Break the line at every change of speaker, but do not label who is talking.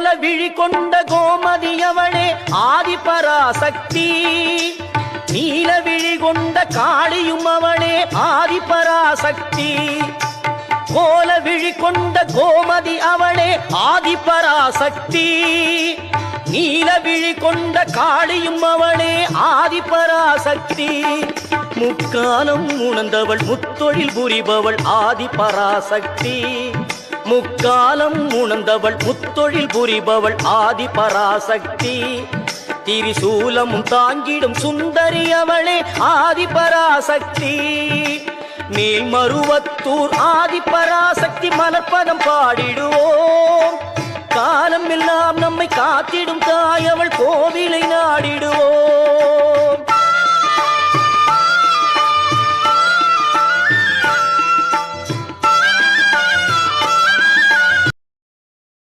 கோல விழி கொண்ட கோமதி அவளே ஆதிபராசக்தி. நீல விழி கொண்ட காளியும் அவளே ஆதிபராசக்தி. கோல விழி கொண்ட கோமதி அவளே ஆதிபராசக்தி. நீல விழி கொண்ட காளியும் அவளே ஆதிபராசக்தி. முக்காலம் உணர்ந்தவள் முத்தொழில் புரிபவள் ஆதிபராசக்தி. முக்காலம் உணர்ந்தவள் முத்தொழில் புரிபவள் ஆதிபராசக்தி. திரிசூலமும் தாங்கிடும் சுந்தரி அவளே ஆதிபராசக்தி. மேல்மருவத்தூர் ஆதிபராசக்தி மலர்பதம் பாடிடுவோம். காலம் எல்லாம் நம்மை காத்திடும் தாய் அவள் கோவிலை நாடிடுவோம்.